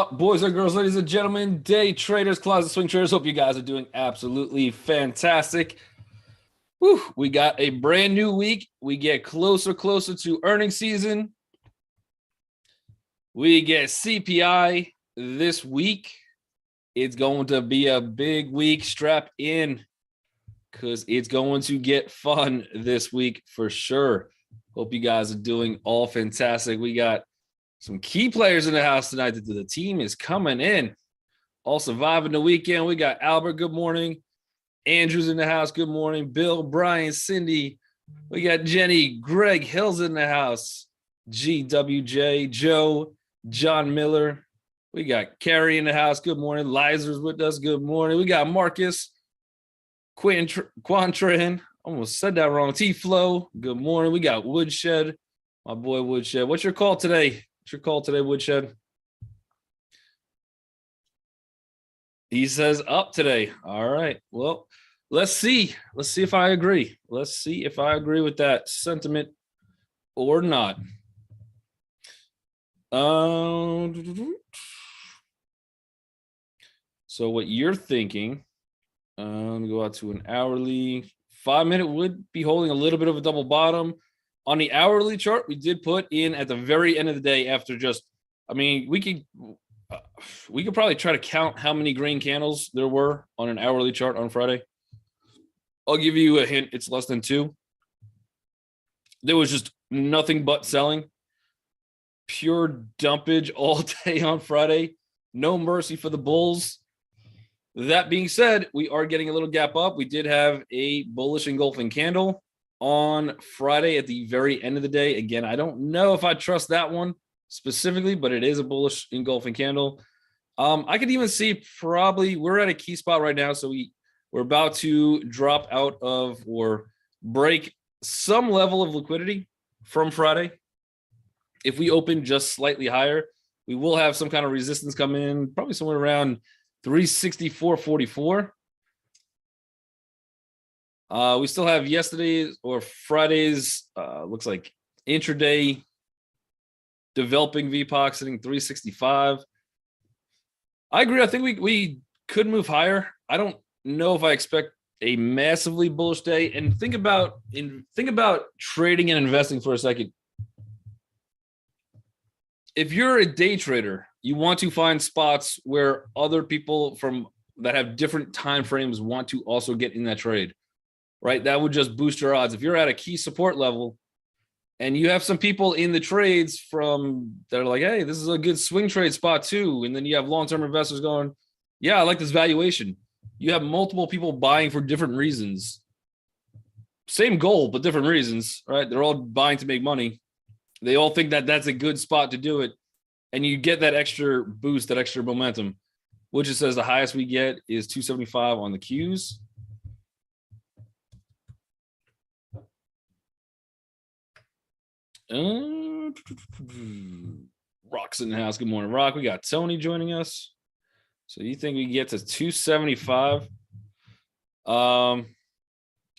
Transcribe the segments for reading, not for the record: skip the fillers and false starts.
Boys and girls, ladies and gentlemen, day traders, closet swing traders. Hope you guys are doing absolutely fantastic. Whew, we got a brand new week. We get closer to earnings season. We get CPI this week. It's going to be a big week. Strap in because it's going to get fun this week for sure. Hope you guys are doing all fantastic. We got some key players in the house tonight. The team is coming in, all surviving the weekend. We got Albert, good morning. Andrew's in the house, good morning. Bill, Brian, Cindy. We got Jenny, Greg Hill's in the house. GWJ, Joe, John Miller. We got Carrie in the house, good morning. Lizer's with us, good morning. We got Marcus, Quantran, almost said that wrong. T-Flow, good morning. We got Woodshed, my boy Woodshed. What's your call today? Your call today, Woodshed? He says up today. All right. Well, let's see. Let's see if I agree. Let's see if I agree with that sentiment or not. So what you're thinking, let me go out to an hourly. 5 minute would be holding a little bit of a double bottom. On the hourly chart, we did put in at the very end of the day after just, we could probably try to count how many green candles there were on an hourly chart on Friday. I'll give you a hint. It's less than 2. There was just nothing but selling. Pure dumpage all day on Friday. No mercy for the bulls. That being said, we are getting a little gap up. We did have a bullish engulfing candle on Friday at the very end of the day. Again, I don't know if I trust that one specifically, but it is a bullish engulfing candle. I could even see probably we're at a key spot right now. So we're about to drop out of or break some level of liquidity from Friday. If we open just slightly higher, we will have some kind of resistance come in, probably somewhere around 364.44. We still have yesterday's or Friday's, looks like intraday developing VPOC sitting 365. I agree. I think we could move higher. I don't know if I expect a massively bullish day. And think about trading and investing for a second. If you're a day trader, you want to find spots where other people that have different time frames want to also get in that trade. Right? That would just boost your odds. If you're at a key support level and you have some people in the trades that are like, hey, this is a good swing trade spot too. And then you have long-term investors going, yeah, I like this valuation. You have multiple people buying for different reasons. Same goal, but different reasons, right? They're all buying to make money. They all think that that's a good spot to do it. And you get that extra boost, that extra momentum, which it says the highest we get is 275 on the Qs. Rock's in the house. Good morning, Rock. We got Tony joining us. So you think we get to 275?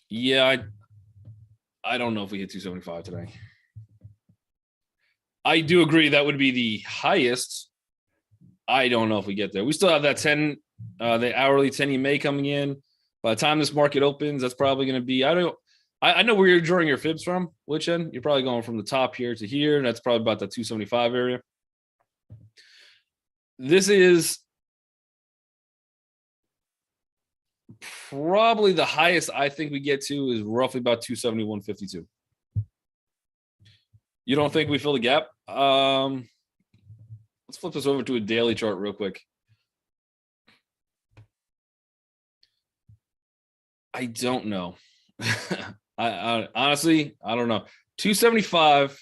Yeah, I don't know if we hit 275 today. I do agree that would be the highest. I don't know if we get there. We still have that 10, the hourly 10 EMA coming in. By the time this market opens, that's probably going to be, I know where you're drawing your fibs from, which end? You're probably going from the top here to here, and that's probably about the 275 area. This is probably the highest I think we get to is roughly about 271.52. You don't think we fill the gap? Let's flip this over to a daily chart real quick. I don't know. I honestly, I don't know. 275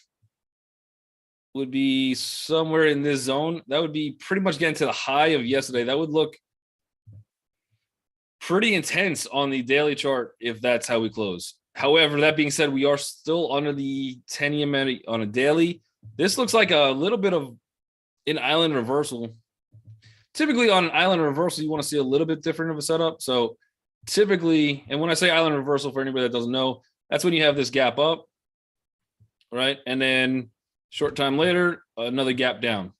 would be somewhere in this zone. That would be pretty much getting to the high of yesterday. That would look pretty intense on the daily chart if that's how we close. However, that being said, we are still under the 10 EMA on a daily. This looks like a little bit of an island reversal. Typically on an island reversal, you want to see a little bit different of a setup. So typically, and when I say island reversal, for anybody that doesn't know, that's when you have this gap up, right? And then short time later, another gap down.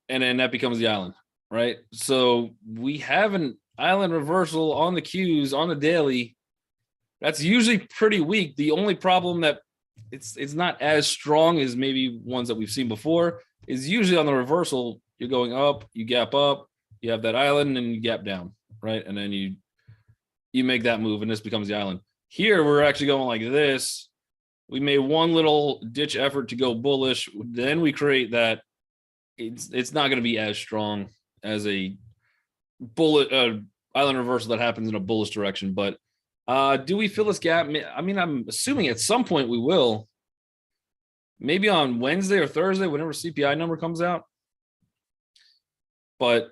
and then that becomes the island, right? So we have an island reversal on the Qs on the daily. That's usually pretty weak. The only problem that it's not as strong as maybe ones that we've seen before is usually on the reversal. You're going up, you gap up, you have that island, and you gap down, right? And then you make that move, and this becomes the island. Here, we're actually going like this. We made one little ditch effort to go bullish. Then we create that. It's not going to be as strong as a bullet island reversal that happens in a bullish direction. But do we fill this gap? I mean, I'm assuming at some point we will. Maybe on Wednesday or Thursday, whenever CPI number comes out. But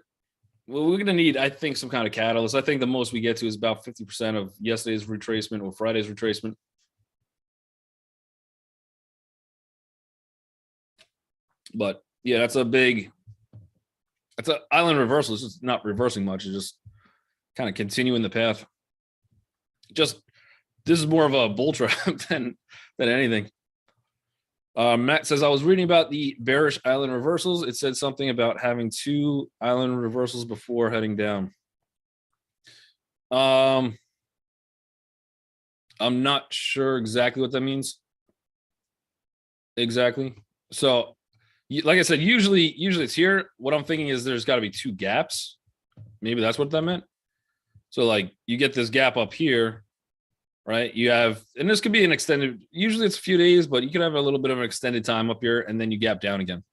we're going to need, I think, some kind of catalyst. I think the most we get to is about 50% of yesterday's retracement or Friday's retracement. But yeah, that's an island reversal. It's just not reversing much. It's just kind of continuing the path. This is more of a bull trap than anything. Matt says, I was reading about the bearish island reversals. It said something about having 2 island reversals before heading down. I'm not sure exactly what that means. Exactly. So, like I said, usually it's here. What I'm thinking is there's got to be 2 gaps. Maybe that's what that meant. So, like, you get this gap up here, right? You have, and this could be an extended, usually it's a few days, but you could have a little bit of an extended time up here, and then you gap down again,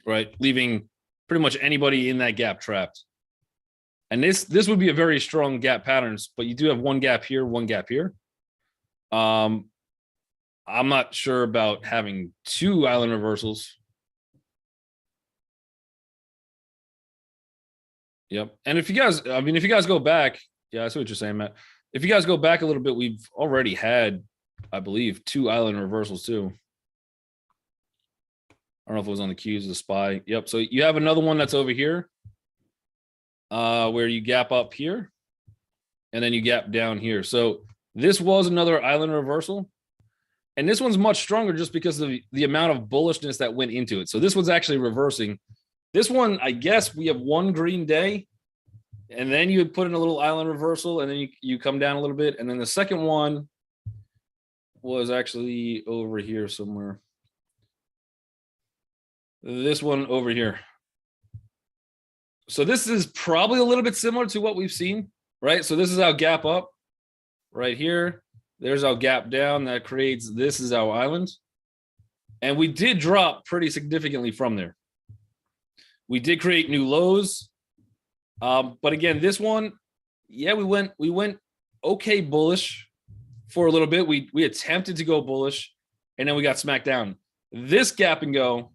right? Leaving pretty much anybody in that gap trapped. And this would be a very strong gap patterns, but you do have one gap here, one gap here. I'm not sure about having 2 island reversals. Yep. And if you guys go back, yeah, I see what you're saying, Matt. If you guys go back a little bit, we've already had, I believe, 2 island reversals too. I don't know if it was on the Qs, the SPY. Yep. So you have another one that's over here, where you gap up here, and then you gap down here. So this was another island reversal, and this one's much stronger just because of the amount of bullishness that went into it. So this one's actually reversing. This one, I guess we have one green day, and then you would put in a little island reversal, and then you come down a little bit. And then the second one was actually over here somewhere. This one over here. So this is probably a little bit similar to what we've seen, right? So this is our gap up right here. There's our gap down that creates, this is our island. And we did drop pretty significantly from there. We did create new lows. But again, this one, yeah, we went okay bullish for a little bit. We attempted to go bullish, and then we got smacked down. This gap and go,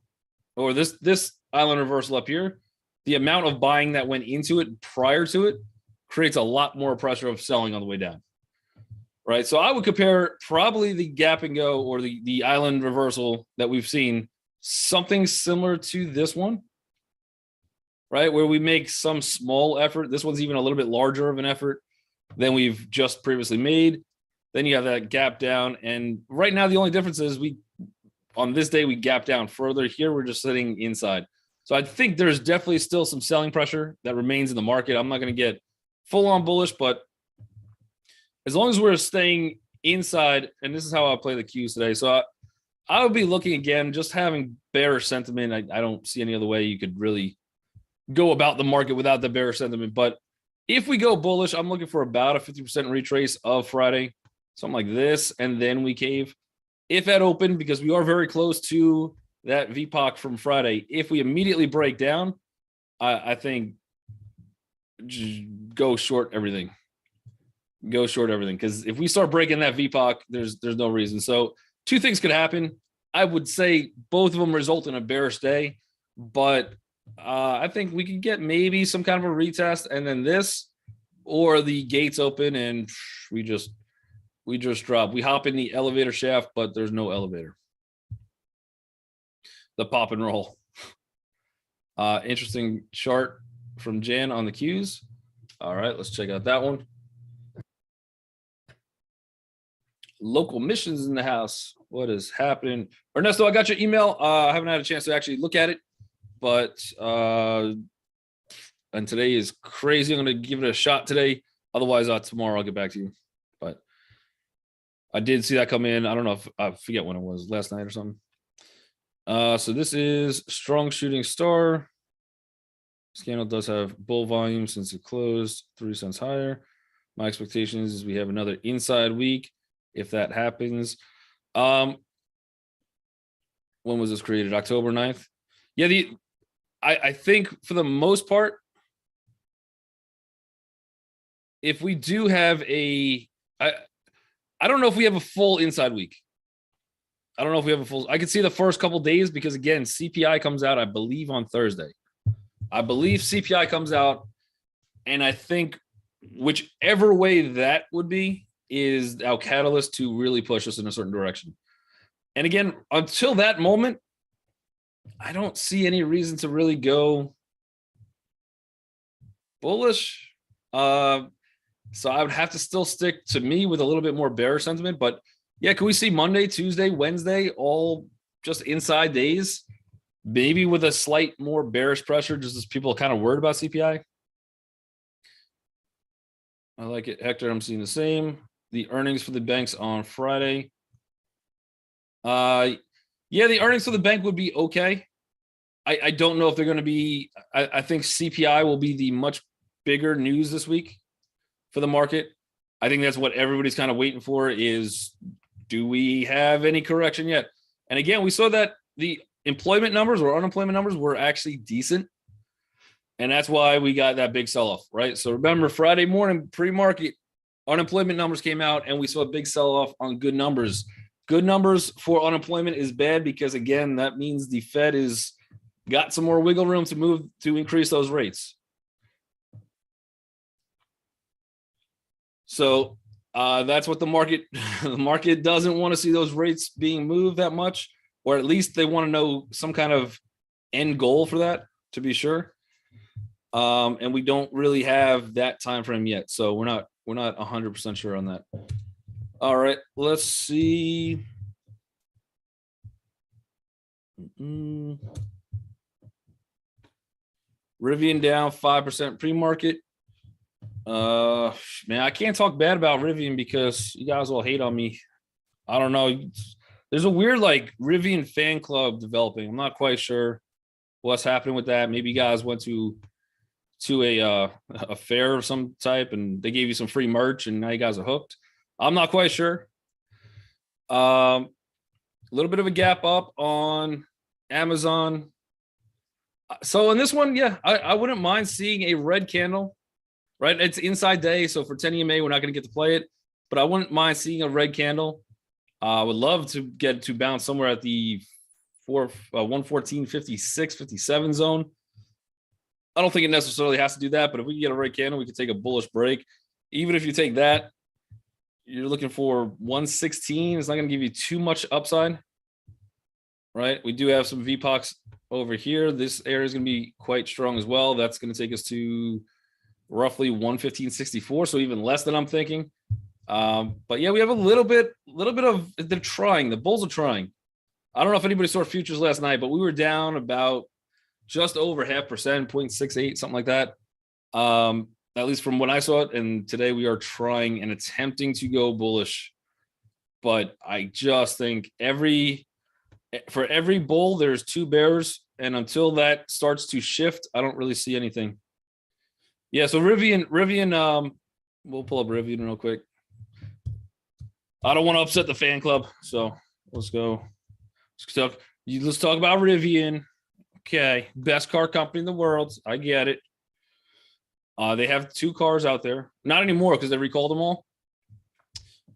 or this island reversal up here, the amount of buying that went into it prior to it creates a lot more pressure of selling on the way down. Right. So I would compare probably the gap and go or the island reversal that we've seen, something similar to this one. Right, where we make some small effort. This one's even a little bit larger of an effort than we've just previously made. Then you have that gap down. And right now, the only difference is on this day, we gap down further. Here, we're just sitting inside. So I think there's definitely still some selling pressure that remains in the market. I'm not going to get full on bullish, but as long as we're staying inside, and this is how I play the Qs today. So I would be looking again, just having bearish sentiment. I don't see any other way you could really go about the market without the bearish sentiment. But if we go bullish, I'm looking for about a 50% retrace of Friday, something like this, and then we cave. If at open, because we are very close to that VPOC from Friday, if we immediately break down, I think go short everything. Go short everything, because if we start breaking that VPOC, there's no reason. So 2 things could happen. I would say both of them result in a bearish day, but I think we could get maybe some kind of a retest, and then this, or the gates open and we just drop. We hop in the elevator shaft, but there's no elevator. The pop and roll. Interesting chart from Jan on the Qs. All right, let's check out that one. Local missions in the house. What is happening? Ernesto, I got your email. I haven't had a chance to actually look at it. but and today is crazy. I'm going to give it a shot today. Otherwise, tomorrow I'll get back to you. But I did see that come in. I don't know if I forget when it was, last night or something. So this is Strong Shooting Star. This candle does have bull volume since it closed 3 cents higher. My expectations is we have another inside week if that happens. When was this created? October 9th. Yeah, I think for the most part, if we do have I don't know if we have a full inside week. I don't know if we have a full. I could see the first couple days because again, CPI comes out, I believe, on Thursday. I believe CPI comes out, and I think whichever way that would be is our catalyst to really push us in a certain direction. And again, until that moment, I don't see any reason to really go bullish. So I would have to still stick to me with a little bit more bearish sentiment. But yeah, can we see Monday, Tuesday, Wednesday, all just inside days? Maybe with a slight more bearish pressure, just as people are kind of worried about CPI. I like it, Hector. I'm seeing the same. The earnings for the banks on Friday. Yeah, the earnings for the bank would be okay. I don't know if they're going to be. I think CPI will be the much bigger news this week for the market. I think that's what everybody's kind of waiting for is, do we have any correction yet? And again, we saw that the employment numbers or unemployment numbers were actually decent. And that's why we got that big sell-off, right? So remember, Friday morning pre-market, unemployment numbers came out and we saw a big sell-off on good numbers. Good numbers for unemployment is bad because, again, that means the Fed is got some more wiggle room to move to increase those rates. So that's what the market doesn't want to see those rates being moved that much, or at least they want to know some kind of end goal for that, to be sure. And we don't really have that time frame yet, so we're not 100% sure on that. All right, let's see. Rivian down 5% pre-market. Man, I can't talk bad about Rivian because you guys will hate on me. I don't know. There's a weird like Rivian fan club developing. I'm not quite sure what's happening with that. Maybe you guys went to a fair of some type and they gave you some free merch and now you guys are hooked. I'm not quite sure. A little bit of a gap up on Amazon. So in this one, yeah, I wouldn't mind seeing a red candle, right? It's inside day. So for 10 EMA, we're not going to get to play it, but I wouldn't mind seeing a red candle. I would love to get to bounce somewhere at the 114.56, 57 zone. I don't think it necessarily has to do that, but if we can get a red candle, we could take a bullish break. Even if you take that, you're looking for 116. It's not going to give you too much upside, right? We do have some VPOCs over here. This area is going to be quite strong as well. That's going to take us to roughly 115.64, so even less than I'm thinking. But yeah, we have a little bit of, they're trying. The bulls are trying. I don't know if anybody saw futures last night, but we were down about just over 0.5%, 0.68, something like that. At least from when I saw it. And today we are trying and attempting to go bullish. But I just think for every bull, there's 2 bears. And until that starts to shift, I don't really see anything. Yeah, so Rivian, we'll pull up Rivian real quick. I don't want to upset the fan club, so let's go. Let's talk about Rivian. Okay, best car company in the world. I get it. They have 2 cars out there. Not anymore because they recalled them all.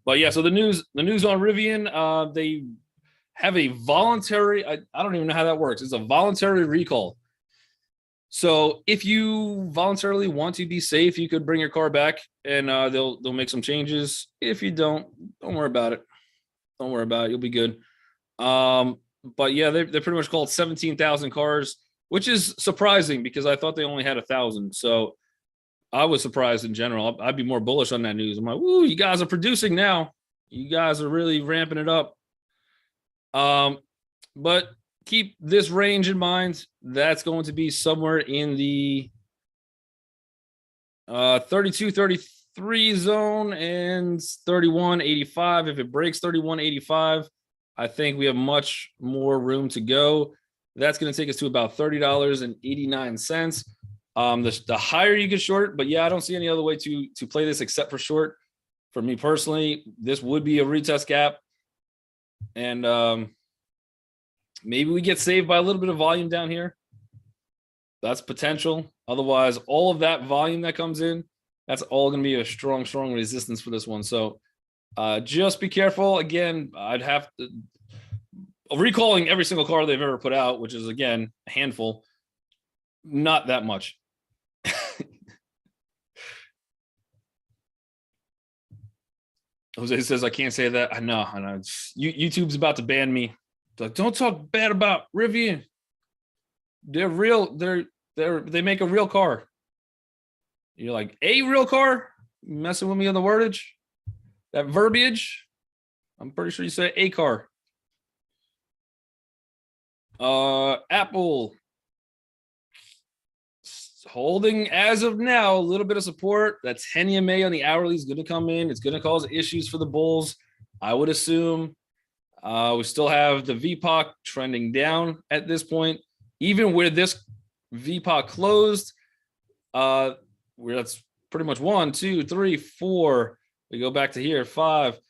But yeah, so the news on Rivian, they have a voluntary, I don't even know how that works. It's a voluntary recall. So if you voluntarily want to be safe, you could bring your car back and they'll make some changes. If you don't worry about it. Don't worry about it. You'll be good. But yeah, they're pretty much called 17,000 cars, which is surprising because I thought they only had 1,000. So I was surprised in general. I'd be more bullish on that news. I'm like, woo, you guys are producing now. You guys are really ramping it up. But keep this range in mind. That's going to be somewhere in the 32, 33 zone and 31.85. If it breaks 31.85, I think we have much more room to go. That's going to take us to about $30.89. The higher you get short, but yeah, I don't see any other way to play this except for short. For me personally, this would be a retest gap, and maybe we get saved by a little bit of volume down here. That's potential. Otherwise, all of that volume that comes in, that's all going to be a strong resistance for this one. So just be careful. Again, I'd have to recalling every single card they've ever put out, which is again a handful, not that much. Jose says I can't say that. I know. YouTube's about to ban me. It's like, don't talk bad about Rivian. They're real. They make a real car. You're like, a real car? Messing with me on the wordage? That verbiage? I'm pretty sure you said a car. Apple holding as of now a little bit of support. That 10 EMA on the hourly is going to come in. It's going to cause issues for the bulls, I would assume. We still have the VPOC trending down at this point. Even where this VPOC closed, where that's pretty much 1, 2, 3, 4. We go back to here, five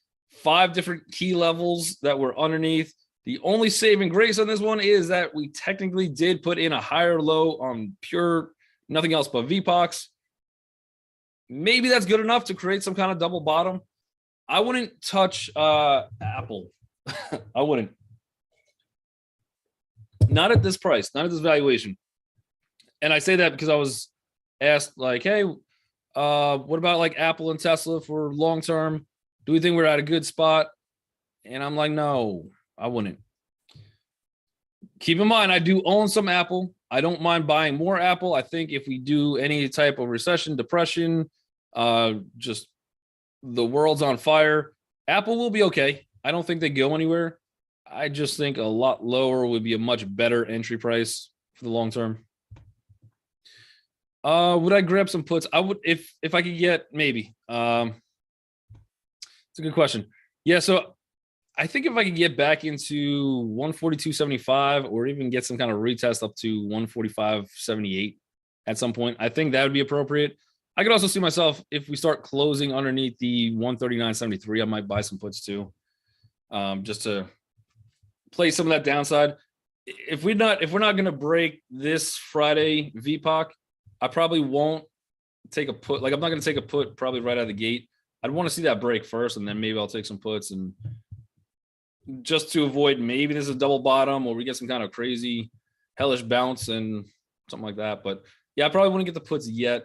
different key levels that were underneath. The only saving grace on this one is that we technically did put in a higher low on pure nothing else but VPOCs. Maybe that's good enough to create some kind of double bottom. I wouldn't touch Apple. I wouldn't. Not at this price, not at this valuation. And I say that because I was asked, like, hey, what about like Apple and Tesla for long term? Do we think we're at a good spot? And I'm like, no, I wouldn't. Keep in mind, I do own some Apple. I don't mind buying more Apple. I think if we do any type of recession, depression, just the world's on fire, Apple will be okay. I don't think they go anywhere. I just think a lot lower would be a much better entry price for the long term. Would I grab some puts? I would if I could get maybe. It's a good question. Yeah, so I think if I could get back into 142.75 or even get some kind of retest up to 145.78 at some point, I think that would be appropriate. I could also see myself if we start closing underneath the 139.73, I might buy some puts too, just to play some of that downside. If we're not going to break this Friday VPOC, I probably won't take a put. Like I'm not going to take a put probably right out of the gate. I'd want to see that break first, and then maybe I'll take some puts, and just to avoid maybe there's a double bottom or we get some kind of crazy hellish bounce and something like that. But yeah, I probably wouldn't get the puts yet.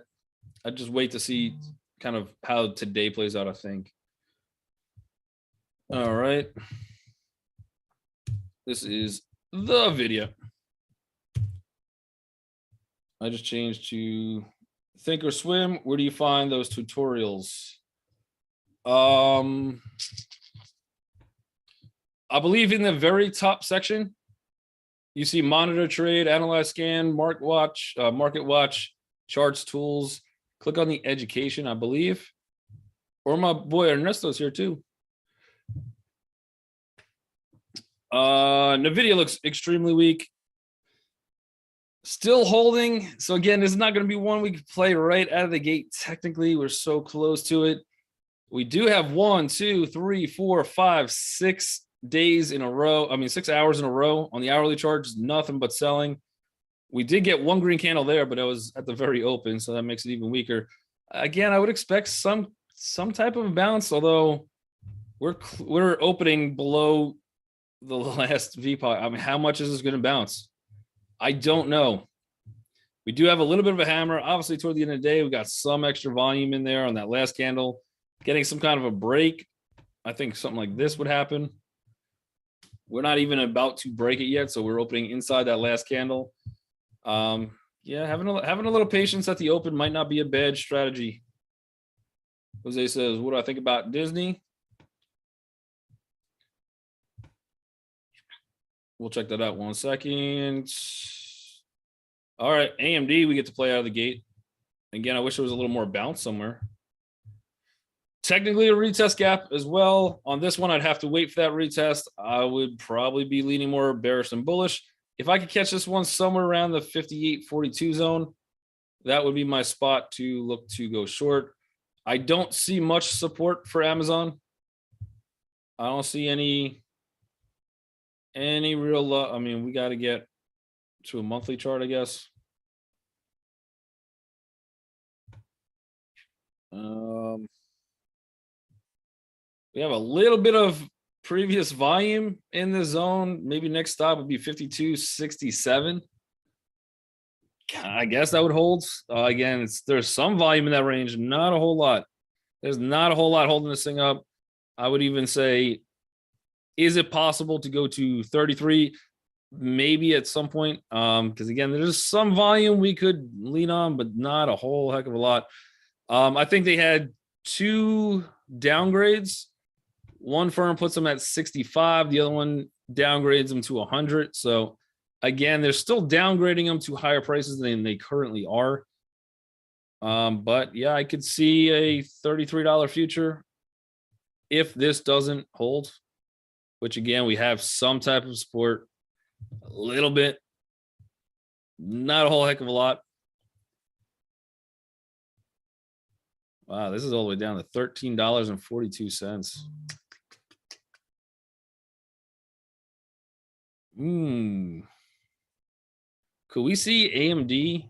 I'd just wait to see kind of how today plays out, I think. All right. This is the video. I just changed to Think or Swim. Where do you find those tutorials? I believe in the very top section, you see monitor, trade, analyze, scan, market watch, charts, tools. Click on the education, I believe. Or my boy Ernesto's here too. NVIDIA looks extremely weak. Still holding. So again, this is not going to be one we could play right out of the gate. Technically, we're so close to it. We do have 1, 2, 3, 4, 5, 6 days in a row. 6 hours in a row on the hourly chart. Just nothing but selling. We did get one green candle there, but it was at the very open, so that makes it even weaker. Again, I would expect some type of bounce, although we're opening below the last VPOC. How much is this going to bounce? I don't know. We do have a little bit of a hammer. Obviously, toward the end of the day, we got some extra volume in there on that last candle. Getting some kind of a break. I think something like this would happen. We're not even about to break it yet, so we're opening inside that last candle. Yeah, having a little patience at the open might not be a bad strategy. Jose says, what do I think about Disney? We'll check that out 1 second. All right, AMD, we get to play out of the gate. Again, I wish there was a little more bounce somewhere. Technically a retest gap as well. On this one, I'd have to wait for that retest. I would probably be leaning more bearish than bullish. If I could catch this one somewhere around the 58.42 zone, that would be my spot to look to go short. I don't see much support for Amazon. I don't see any real, I mean, we got to get to a monthly chart, I guess. We have a little bit of previous volume in the zone. Maybe next stop would be 52.67. I guess that would hold. Again, there's some volume in that range, not a whole lot. There's not a whole lot holding this thing up. I would even say, is it possible to go to 33? Maybe at some point. Because again, there's some volume we could lean on, but not a whole heck of a lot. I think they had 2 downgrades. One firm puts them at 65. The other one downgrades them to 100. So again, they're still downgrading them to higher prices than they currently are. But yeah, I could see a $33 future if this doesn't hold, which again, we have some type of support, a little bit, not a whole heck of a lot. Wow, this is all the way down to $13.42. Could we see AMD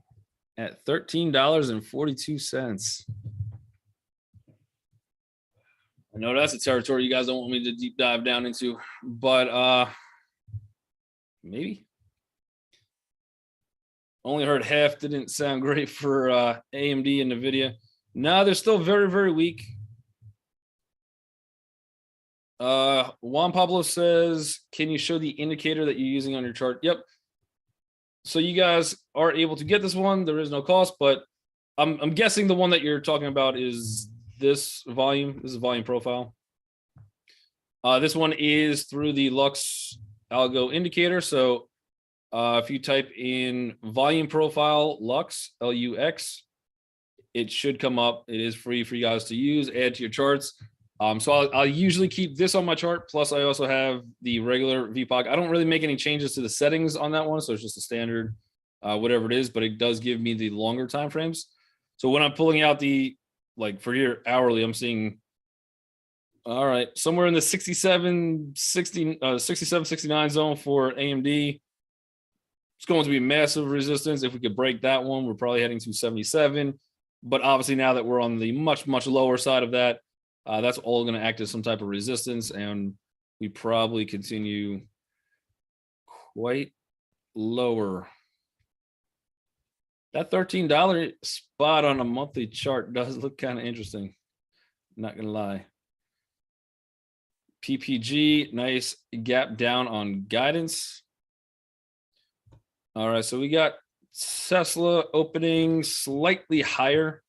at $13.42? I know that's a territory you guys don't want me to deep dive down into, but maybe. Only heard half, didn't sound great for AMD and NVIDIA. No, they're still very, very weak. Juan Pablo says, can you show the indicator that you're using on your chart? Yep. So you guys are able to get this one. There is no cost, but I'm guessing the one that you're talking about is this volume. This is volume profile. This one is through the Lux Algo indicator. So if you type in volume profile Lux, LUX, it should come up. It is free for you guys to use, add to your charts. So I'll usually keep this on my chart. Plus, I also have the regular VPOC. I don't really make any changes to the settings on that one, so it's just a standard, whatever it is. But it does give me the longer time frames. So when I'm pulling out the, like for your hourly, I'm seeing, all right, somewhere in the 67, 69 zone for AMD. It's going to be massive resistance. If we could break that one, we're probably heading to 77. But obviously, now that we're on the much, much lower side of that, that's all going to act as some type of resistance, and we probably continue quite lower. That $13 spot on a monthly chart does look kind of interesting. Not going to lie. PPG, nice gap down on guidance. All right, so we got Tesla opening slightly higher.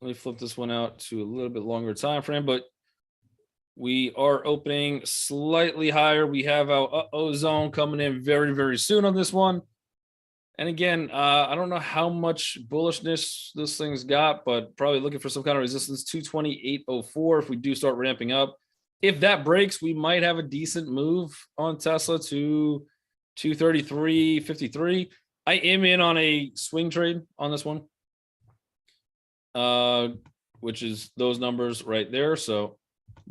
Let me flip this one out to a little bit longer time frame, but we are opening slightly higher. We have our uh-oh zone coming in very, very soon on this one. And again, I don't know how much bullishness this thing's got, but probably looking for some kind of resistance, 228.04 if we do start ramping up. If that breaks, we might have a decent move on Tesla to 233.53. I am in on a swing trade on this one, which is those numbers right there. So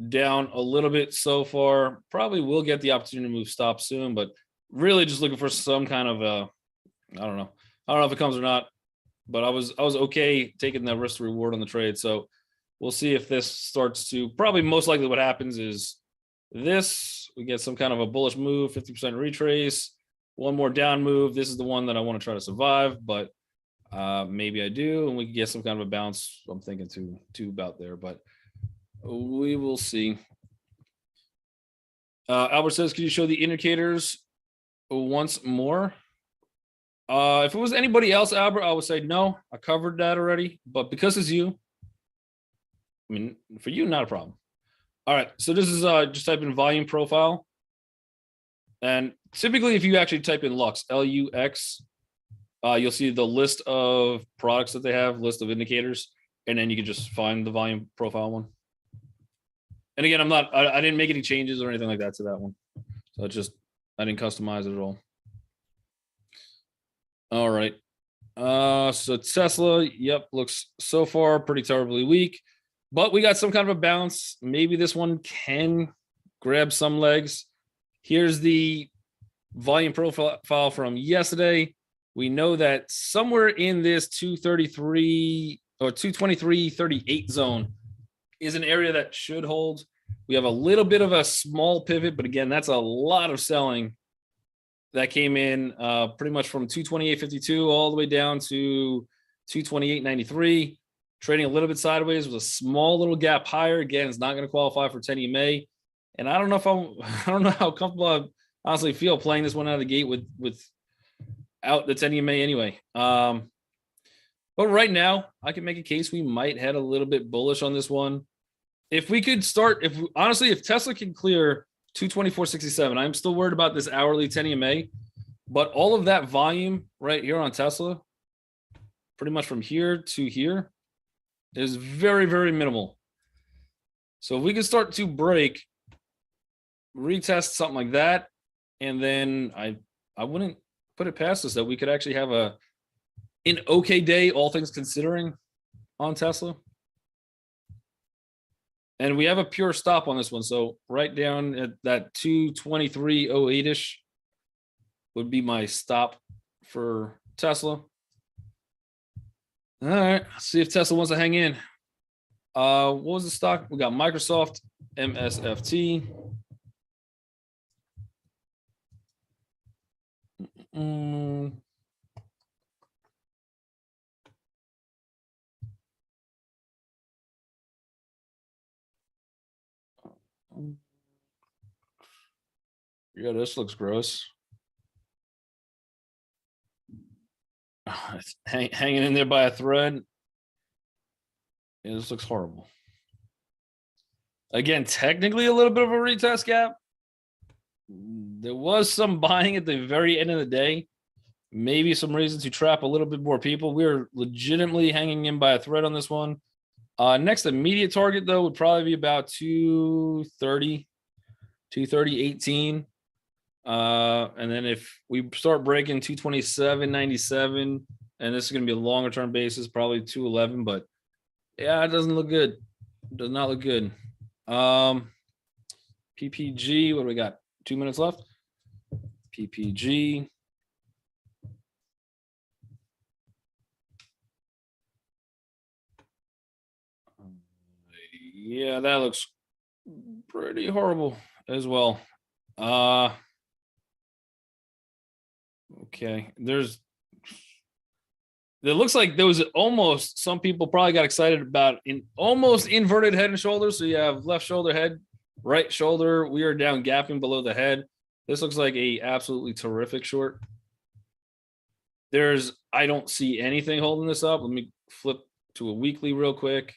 down a little bit so far. Probably will get the opportunity to move stop soon, but really just looking for some kind of I don't know if it comes or not, but I was okay taking the risk to reward on the trade. So we'll see if this starts to, probably most likely what happens is this, we get some kind of a bullish move, 50% retrace, one more down move. This is the one that I want to try to survive, but maybe I do, and we can get some kind of a bounce. I'm thinking too about there, but we will see. Albert says, could you show the indicators once more? If it was anybody else, Albert, I would say no. I covered that already, but because it's you, I mean, for you, not a problem. All right, so this is just type in volume profile. And typically, if you actually type in Lux, Lux, you'll see the list of products that they have, list of indicators, and then you can just find the volume profile one. And again, I didn't make any changes or anything like that to that one. So it's just, I didn't customize it at all. All right. So Tesla, yep, looks so far pretty terribly weak, but we got some kind of a bounce. Maybe this one can grab some legs. Here's the volume profile from yesterday. We know that somewhere in this 233 or 223.38 zone is an area that should hold. We have a little bit of a small pivot, but again, that's a lot of selling that came in pretty much from 228.52 all the way down to 228.93, trading a little bit sideways with a small little gap higher. Again, it's not going to qualify for 10 EMA. And I don't know if I don't know how comfortable I honestly feel playing this one out of the gate without the 10 EMA anyway. But right now, I can make a case we might head a little bit bullish on this one. If we could start, if Tesla can clear 224.67, I'm still worried about this hourly 10 EMA, but all of that volume right here on Tesla, pretty much from here to here, is very, very minimal. So if we could start to break, retest something like that, and then I wouldn't put it past us that we could actually have an okay day, all things considering, on Tesla. And we have a pure stop on this one. So right down at that 223.08-ish would be my stop for Tesla. All right, let's see if Tesla wants to hang in. What was the stock? We got Microsoft, MSFT. Yeah, this looks gross. It's hanging in there by a thread. Yeah, this looks horrible. Again, technically a little bit of a retest gap. There was some buying at the very end of the day. Maybe some reason to trap a little bit more people. We're legitimately hanging in by a thread on this one. Next immediate target, though, would probably be about 230.18. And then if we start breaking 227.97, and this is going to be a longer term basis, probably 211, but yeah, it doesn't look good. It does not look good. PPG, what do we got? 2 minutes left. PPG. Yeah, that looks pretty horrible as well. Okay, it looks like there was almost, some people probably got excited about an almost inverted head and shoulders. So you have left shoulder, head, right shoulder. We are down gapping below the head. This looks like a absolutely terrific short. I don't see anything holding this up. Let me flip to a weekly real quick.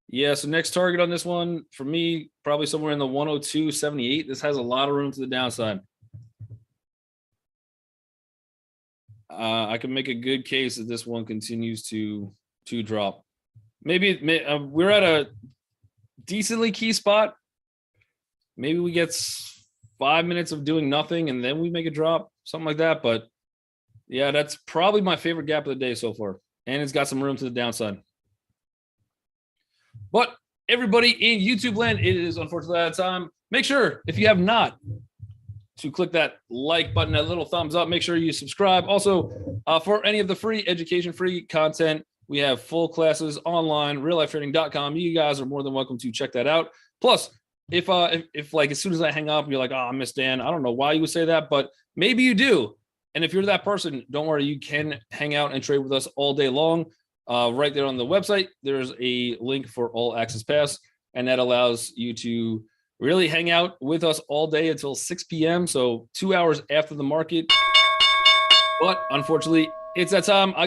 Yeah, so next target on this one, for me, probably somewhere in the 102.78. This has a lot of room to the downside. I can make a good case that this one continues to drop. Maybe we're at a decently key spot. Maybe we get 5 minutes of doing nothing and then we make a drop, something like that. But yeah, that's probably my favorite gap of the day so far. And it's got some room to the downside. But everybody in YouTube land, it is unfortunately out of time. Make sure, if you have not, to click that like button, that little thumbs up. Make sure you subscribe. Also, for any of the free education, free content, we have full classes online, reallifetrading.com. You guys are more than welcome to check that out. Plus, if like as soon as I hang up, you're like, oh, I miss Dan. I don't know why you would say that, but maybe you do. And if you're that person, don't worry, you can hang out and trade with us all day long. Right there on the website, there's a link for All Access Pass, and that allows you to really hang out with us all day until 6 p.m. So 2 hours after the market. But unfortunately, it's that time. I got